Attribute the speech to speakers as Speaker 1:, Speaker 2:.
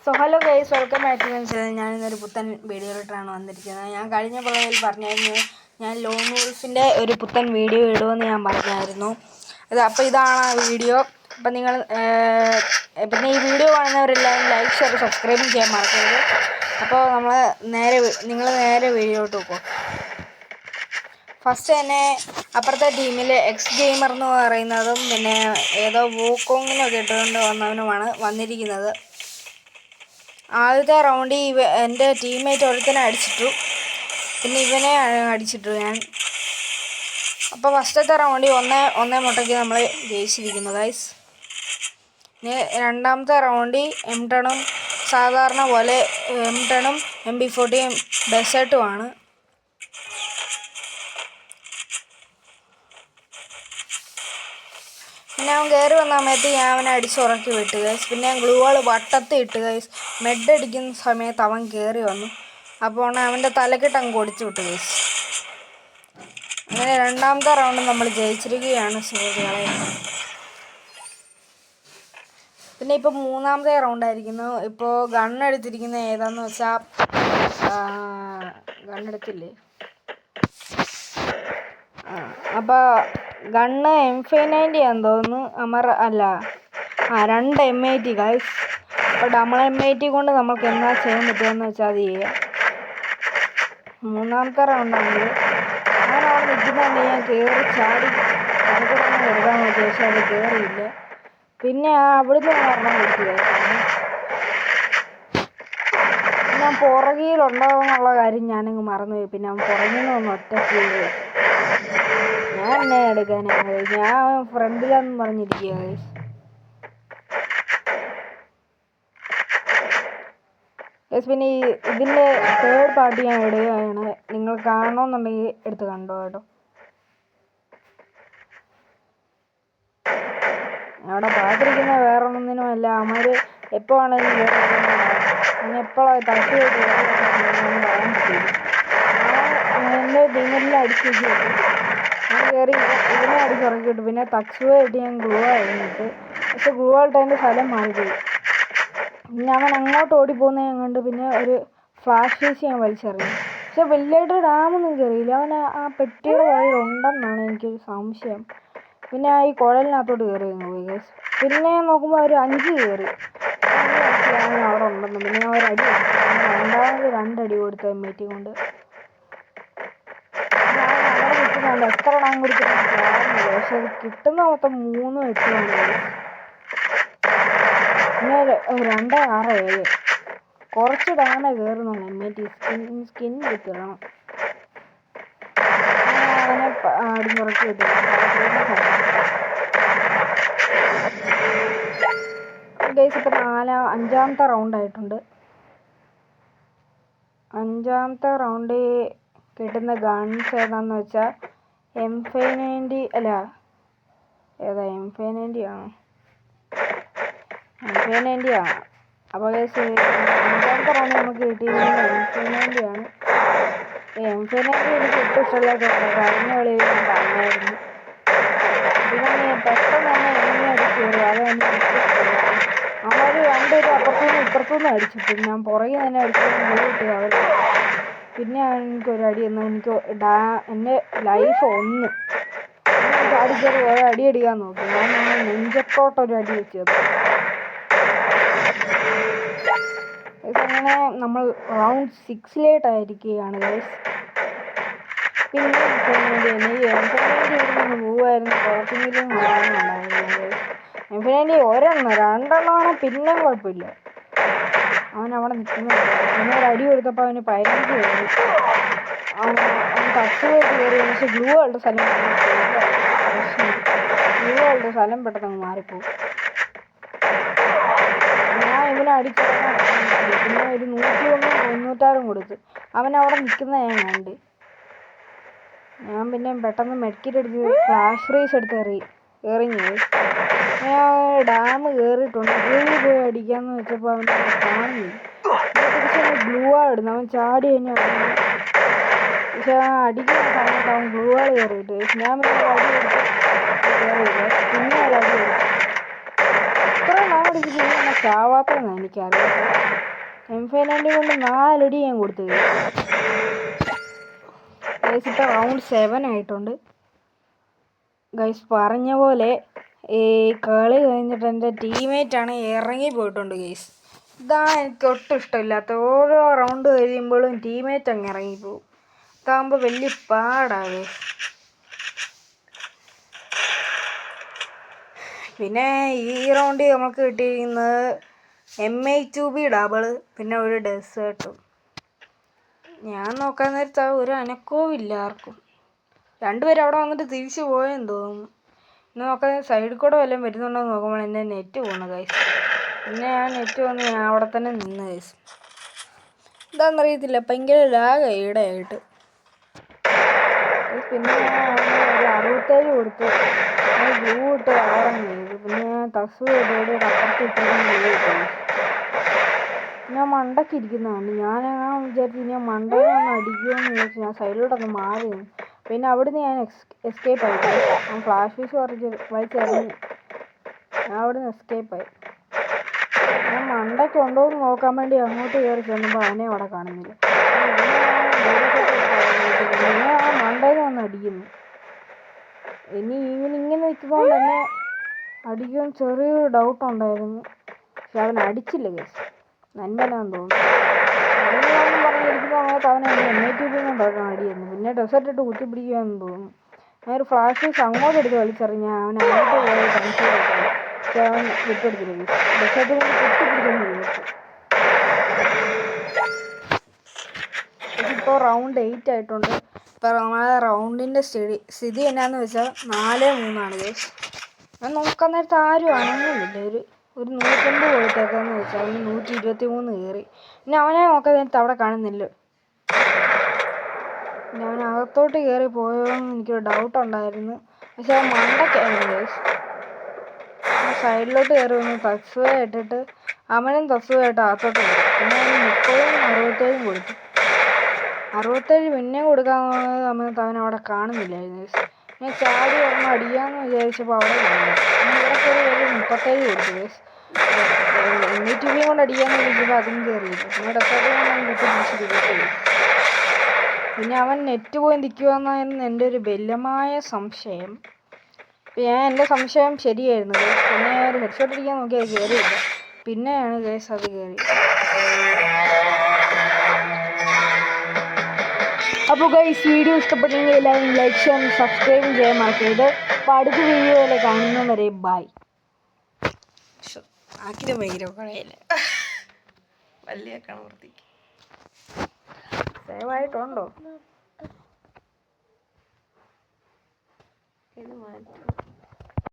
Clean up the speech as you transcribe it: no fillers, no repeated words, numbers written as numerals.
Speaker 1: So hello guys, welcome back to my channel. ഞാനിന്നൊരു പുത്തൻ വീഡിയോയിട്ടാണ് വന്നിരിക്കുന്നത്. ഞാൻ കഴിഞ്ഞ പുറകിൽ പറഞ്ഞായിരുന്നു ഞാൻ ലോൺ വോൾഫിൻ്റെ ഒരു പുത്തൻ വീഡിയോ ഇടുമെന്ന് ഞാൻ പറഞ്ഞായിരുന്നു. അപ്പോൾ ഇതാണ് ആ വീഡിയോ. അപ്പം പിന്നെ ഈ വീഡിയോ കാണുന്നവരെല്ലാം ലൈക്ക് ഷെയർ സബ്സ്ക്രൈബും ചെയ്യാൻ മറക്കരുത്. അപ്പോൾ നിങ്ങൾ നേരെ വീഡിയോട്ട് പോകും. ഫസ്റ്റ് തന്നെ അപ്പുറത്തെ ടീമിൽ എക്സ് ഗെയിമർ എന്ന് പറയുന്നതും പിന്നെ ഏതോ വൂക്കോങ്ങിനൊക്കെ ഇട്ടുകൊണ്ട് വന്നവനുമാണ് വന്നിരിക്കുന്നത്. ആദ്യത്തെ റൗണ്ടിൽ എൻ്റെ ടീംമേറ്റ് ഒരുത്തനെ അടിച്ചിട്ടു, പിന്നെ ഇവനെ അടിച്ചിട്ടു ഞാൻ. അപ്പോൾ ഫസ്റ്റത്തെ റൗണ്ടിൽ ഒന്നേ മുട്ടയ്ക്ക് നമ്മൾ ജയിച്ചിരിക്കുന്നു ഗൈസ്. ഇനി രണ്ടാമത്തെ റൗണ്ടിൽ M10ഉം സാധാരണ പോലെ M10ഉം MP40 ഡെസേർട്ടുമാണ്. പിന്നെ അവൻ കയറി വന്ന സമയത്ത് ഞാൻ അവനെ അടിച്ചുറക്കി വിട്ടു ഗൈസ്. പിന്നെ ഞാൻ ഗ്ലൂ വാൾ വട്ടത്തിൽ ഇട്ട് ഗൈസ്. മെഡ് അടിക്കുന്ന സമയത്ത് അവൻ കയറി വന്നു. അപ്പോൾ അവൻ്റെ തലക്കിട്ട് അങ്ങ് കൊടുത്തു വിട്ടു ഗൈസ്. അങ്ങനെ രണ്ടാമത്തെ റൗണ്ട് നമ്മൾ ജയിച്ചിരിക്കുകയാണ് സുഹൃത്തുക്കളെ. പിന്നെ ഇപ്പോൾ മൂന്നാമത്തെ റൗണ്ടായിരിക്കുന്നു. ഇപ്പോൾ ഗണ്ണെടുത്തിരിക്കുന്ന ഏതാന്ന് വെച്ചാൽ ഗണ്ണെടുത്തില്ലേ, അപ്പോൾ ഗണ്ണ് M590 ആണെന്ന് തോന്നുന്നു. രണ്ട് M80 ഗൈസ്. അപ്പോൾ ഡബിൾ M80 കൊണ്ട് നമുക്ക് എന്താ ചെയ്യാൻ പറ്റുമെന്ന് വെച്ചാൽ അത് ചെയ്യാം. മൂന്നാമത്തെ റൗണ്ടാണെങ്കിൽ ഞാൻ അവിടെ നിൽക്കുന്നുണ്ട്. ഞാൻ കയറി ചാടി നമുക്കൊന്നും എടുക്കാൻ നോക്കി, പക്ഷെ അത് കയറിയില്ല. പിന്നെ അവിടുന്ന് ഒരെണ്ണം കൊടുക്കുക. ഞാൻ പുറകിലുണ്ടാവുമെന്നുള്ള കാര്യം ഞാനങ്ങ് മറന്നുപോയി. പിന്നെ അവൻ പുറകിൽ നിന്ന് ഒറ്റയ്ക്ക് ഞാൻ എന്നെ എടുക്കാനാണ്. ഞാൻ ഫ്രണ്ടിലാന്ന് പറഞ്ഞിരിക്കുക ഗൈസ്. പിന്നെ ഇതിൻ്റെ തേർഡ് പാർട്ടി ഞാൻ ഇടുകയാണ്. നിങ്ങൾ കാണണമെന്നുണ്ടെങ്കിൽ എടുത്ത് കണ്ടോ കേട്ടോ. അവിടെ പാട്ടിരിക്കുന്ന വേറൊന്നിനുമല്ല, അവന്മാർ എപ്പോൾ ആണെങ്കിലും അങ്ങനെ എപ്പോഴാണ് തട്ടുമായിട്ട് പറയാൻ പറ്റില്ല. എൻ്റെ ടീമിൽ അടിച്ചു വെച്ച് കിട്ടും. ഞാൻ കയറി ഇതിനെ അടിച്ചുറക്കി വിട്ടു. പിന്നെ തക്സുവായിട്ട് ഞാൻ ഗ്ലൂ ആയിട്ട്, പക്ഷെ ഗ്ലൂ ആയിട്ട് അതിൻ്റെ സ്ഥലം മാറിപ്പോയി. പിന്നെ അവൻ അങ്ങോട്ട് ഓടിപ്പോകുന്നത് കണ്ട് പിന്നെ ഒരു ഫ്ലാഷ് വീശി ഞാൻ വലിച്ചെറിഞ്ഞു. പക്ഷെ വലിയായിട്ട് ഡാമൊന്നും കയറിയില്ല. അവൻ ആ പെട്ടിയുടെ പുറകിൽ ഉണ്ടെന്നാണ് എനിക്കൊരു സംശയം. പിന്നെ ഈ കുഴലിനകത്തോട്ട് കയറി പോയി ഗൈസ്. പിന്നെ നോക്കുമ്പോൾ ഒരു 5 കയറി. ഞാൻ അവിടെ ഉണ്ടെന്ന്. പിന്നെ ഞാൻ ഒരു അടി കൊടുത്തു. രണ്ടാമത് 2 അടി കൊടുത്ത M80 കൊണ്ട്. ഞാൻ അവിടെ നിൽക്കുന്നുണ്ട്. എത്ര ഡാം കൊടുത്തിട്ടാണ് കാണുന്നത്, പക്ഷെ അത് കിട്ടുന്ന മൊത്തം 3 8 ഗൈസ്. പിന്നെ 2 6 7 കുറച്ച് ഡാമേ കയറുന്നുണ്ട്. M80 സ്കിൻ കിട്ടണം. അവനെ അടിഞ്ഞുറക്കി കിട്ടും. ഗൈസ് ഇപ്പോൾ 5-ാമത്തെ റൗണ്ടായിട്ടുണ്ട്. 5-ാമത്തെ റൗണ്ടിൽ കിട്ടുന്ന ഗൺസ് ഏതാന്ന് വെച്ചാൽ M590 അല്ല, ഏതാ M590 ആണോ? M590 ആണ്. അപ്പോൾ ഗൈസ് 5-ാമത്തെ റൗണ്ട് നമുക്ക് കിട്ടിയിരിക്കുന്നത് M590 ആണ്. M590 എനിക്ക് ഒട്ടും ഇഷ്ടമില്ലാത്തതാണ്. കഴിഞ്ഞ കളിയിൽ ഞാൻ പറഞ്ഞായിരുന്നു. ഇതിനെ പെട്ടെന്ന് തന്നെ എങ്ങനെ അടിച്ചു കയറി, അത് തന്നെ അവർ രണ്ടുപേരും അപ്പുറത്തുനിന്ന് ഇപ്പുറത്തുനിന്ന് അടിച്ചിട്ട് ഞാൻ പുറകെ തന്നെ അടിച്ചിട്ട് അവർ. പിന്നെ എനിക്കൊരു അടി തന്നു. എനിക്ക് എൻ്റെ ലൈഫ് 1 അടിച്ചത് അടി അടിക്കാൻ നോക്കി. ഞാൻ നെഞ്ചത്തോട്ടൊരു അടി വെച്ച് തന്നു. അങ്ങനെ നമ്മൾ റൗണ്ട് 6-ലേട്ടായിരിക്കുകയാണ് ഗൈസ്. പിന്നെ M590 പോവായിരുന്നു. പുറത്തെങ്കിലും ഉണ്ടായിരുന്നു. M590 ഒരെണ്ണം 2എണ്ണമാണ് പിന്നെ കുഴപ്പമില്ല. അവൻ അവിടെ നിൽക്കുന്നുണ്ട്. പിന്നെ ഒരു അടി കൊടുത്തപ്പോൾ അവന് 15 കയറി. അവൻ തട്ടുമായിട്ട് കയറി. പക്ഷെ ഗ്ലൂ ആളുടെ സ്ഥലം പെട്ടെന്ന് മാറിപ്പോകും. ഞാൻ ഇവനെ അടിച്ചിറങ്ങാൻ പിന്നെ ഒരു 196 കൊടുത്തു. അവൻ അവിടെ നിൽക്കുന്ന ഞാൻ കണ്ട്. ഞാൻ പിന്നെ പെട്ടെന്ന് മെഡ്കിറ്റ് എടുത്ത് ഫ്ലാഷ് റേസ് എടുത്ത് എറിഞ്ഞു. ഞാൻ ഡാം കയറിയിട്ടുണ്ട്. കയറി പോയി അടിക്കാമെന്ന് വെച്ചപ്പോൾ അവൻ കാണുന്നില്ല. തിരിച്ച് ഗ്ലൂ വാൾ ഇടുന്നു. അവൻ ചാടി തന്നെ അടിക്കുന്നു. പക്ഷെ അടിക്കുന്ന സമയത്ത് അവൻ ഗ്ലൂ വാൾ കയറിയിട്ട് ഞാൻ പിന്നെ അടി എടുത്ത് കയറിയില്ല. പിന്നെ ഒരു അടി എടുത്തു. എത്ര നാളടിച്ചിട്ട് ഇങ്ങനെ ചാവാത്തതെന്നാണ് എനിക്കറിയാം. M590 കൊണ്ട് 4 അടി ഞാൻ കൊടുത്തു. ഗൈസ് ഇപ്പോൾ റൗണ്ട് 7 ആയിട്ടുണ്ട്. ഗൈസ് പറഞ്ഞ പോലെ ഈ കളി കഴിഞ്ഞിട്ട് എൻ്റെ ടീമേറ്റാണ് ഇറങ്ങി പോയിട്ടുണ്ട്. ഗൈസ് ഇതാണ് എനിക്ക് ഒട്ടും ഇഷ്ടമില്ലാത്ത. ഓരോ റൗണ്ട് കഴിയുമ്പോഴും ടീമേറ്റ് അങ്ങ് ഇറങ്ങിപ്പോവും. ഇതാകുമ്പോൾ വലിയ പാടാണ്. പിന്നെ ഈ റൗണ്ടിൽ നമുക്ക് കിട്ടിയിരിക്കുന്നത് MI2B ഡബിള്, പിന്നെ ഒരു ഡെസേർട്ടും. ഞാൻ നോക്കാൻ നേരത്ത് ഒരു അനക്കവും ഇല്ല ആർക്കും. രണ്ടുപേരും അവിടെ വന്നിട്ട് തിരിച്ചു പോയെന്ന് തോന്നുന്നു. ഇന്ന് നോക്കാൻ സൈഡിൽ കൂടെ വല്ലതും വരുന്നുണ്ടോ എന്ന് നോക്കുമ്പോൾ എൻ്റെ നെറ്റ് പോകണം ഗൈസ്. പിന്നെ ഞാൻ നെറ്റ് വന്ന് ഞാൻ അവിടെ തന്നെ നിന്ന് ഗൈസ്. എന്താണെന്നറിയത്തില്ല, ഭയങ്കര ലാഗായി ഈടെയായിട്ട്. പിന്നെ ഞാൻ ഒരു 67 കൊടുത്ത് ഞാൻ ഗ്ലൂ ഇട്ട് ആറാൻ ചെയ്തു. പിന്നെ ഞാൻ തസു ഇതോടെ അപ്പുറത്ത് ഇട്ടിരുന്ന ഗ്ലൂ ഇട്ടു. ഞാൻ മണ്ടയ്ക്ക് ഇരിക്കുന്നതാണ്. ഞാൻ വിചാരിച്ചു ഞാൻ മണ്ടയിൽ ഒന്ന് അടിക്കുമെന്ന് വിചാരിച്ചു ഞാൻ സൈഡിലോട്ടൊന്ന് മാറി. പിന്നെ അവിടുന്ന് ഞാൻ എസ്കേപ്പ് ആയി. ഞാൻ ഫ്ലാഷ് ഫീസ് വലിച്ചെറിഞ്ഞ് ഞാൻ അവിടുന്ന് എസ്കേപ്പായി. ഞാൻ മണ്ടയ്ക്ക് ഉണ്ടോ എന്ന് നോക്കാൻ വേണ്ടി അങ്ങോട്ട് കയറി ചെന്നപ്പോൾ അവനെ അവിടെ കാണുന്നില്ല. പിന്നെ ആ മണ്ടയിൽ വന്ന് അടിക്കുന്നു. ഇനി ഇങ്ങനെ നിൽക്കുന്നതുകൊണ്ട് തന്നെ അടിക്കാൻ ചെറിയൊരു ഡൗട്ട് ഉണ്ടായിരുന്നു. പക്ഷെ അവൻ അടിച്ചില്ല കേസ്. നന്മനാന്ന് തോന്നുന്നു. നന്മനാന്ന് പറഞ്ഞിരിക്കുന്ന സമയത്ത് അവൻ MI2B കൊണ്ടാണ് അടിയായിരുന്നു. പിന്നെ ഡെസേർട്ട് ഇട്ട് കുത്തിപ്പിടിക്കുകയെന്ന് തോന്നുന്നു. ഞാനൊരു ഫ്ലാഷ് ഫീസ് അങ്ങോട്ട് എടുത്ത് വലിച്ചെറിഞ്ഞ അവൻ അങ്ങോട്ട് പോയി കൺസിഡർ ചെയ്തു. പക്ഷെ അവൻ വിട്ടെടുത്തില്ല. ഡെസേർട്ട് കൊണ്ട് കുത്തിപ്പിടിക്കുന്നു. ഇപ്പോൾ റൗണ്ട് 8 ആയിട്ടുണ്ട്. ഇപ്പോൾ നമ്മളെ റൗണ്ടിൻ്റെ സ്ഥിതി എന്നാന്ന് വെച്ചാൽ 4-3 കേസ്. ഞാൻ നോക്കാൻ നേരത്ത് ആരും അനങ്ങുന്നില്ല. ഒരു 150 കൊടുത്തേക്കാന്ന് വെച്ചാൽ അവന് 123 കയറി. പിന്നെ അവനെ നോക്കാൻ നേരത്ത് അവിടെ കാണുന്നില്ല. പിന്നെ അവൻ അകത്തോട്ട് കയറി പോയോന്ന് എനിക്കൊരു ഡൗട്ട് ഉണ്ടായിരുന്നു. പക്ഷെ അവൻ മണ്ടയ്ക്കായിരുന്നു കേസ്. സൈഡിലോട്ട് കയറി വന്ന് തസ്വേ ഇട്ടിട്ട് അവനും തസ്വയായിട്ട് അകത്തോട്ട് കയറി. പിന്നെ അവന് 30-67 കൊടുത്തു. 67 പിന്നെ കൊടുക്കാൻ സമയത്ത് അവൻ അവിടെ കാണുന്നില്ലായിരുന്നു. ഞാൻ ചാടി ഒരെണ്ണം അടിക്കാമെന്ന് വിചാരിച്ചപ്പോൾ അവിടെ കാണുന്നു. പിന്നെ ഇവിടെ കയറി 37 കൊടുത്തു കേസ്. MI2B കൊണ്ട് അടിക്കാമെന്ന് വിചാരിച്ചപ്പോൾ അതും കയറിയില്ല. പിന്നെ ഡെസേർട്ട് കൊണ്ട് കുത്തിപ്പിടിച്ചിട്ട്. പിന്നെ അവൻ നെറ്റ് പോയി നിൽക്കുമെന്നായിരുന്നു എൻ്റെ ഒരു ബലമായ സംശയം. ഞാൻ എൻ്റെ സംശയം ശരിയായിരുന്നു കേസ്. പിന്നെ ഒരു ഹെഡ്ഷോട്ട് അടിക്കാൻ നോക്കി അത് കയറിയില്ല. പിന്നെയാണ് കേസ് അത് കയറി. അപ്പോൾ ഗൈസ് വീഡിയോ ഇഷ്ടപ്പെട്ടെങ്കിൽ എല്ലാവരും ലൈക്ക് ചെയ്യാനും സബ്സ്ക്രൈബും ചെയ്യാൻ മറക്കരുത്. അപ്പോൾ അടുത്ത വീഡിയോയിലെ കാണുന്നവരെ ബൈ. ആക്കിന് ഭയങ്കര കളയല്ല വലിയ കണവർത്തിക്ക് സേവായിട്ടുണ്ടോ ഇത് മാറ്റി.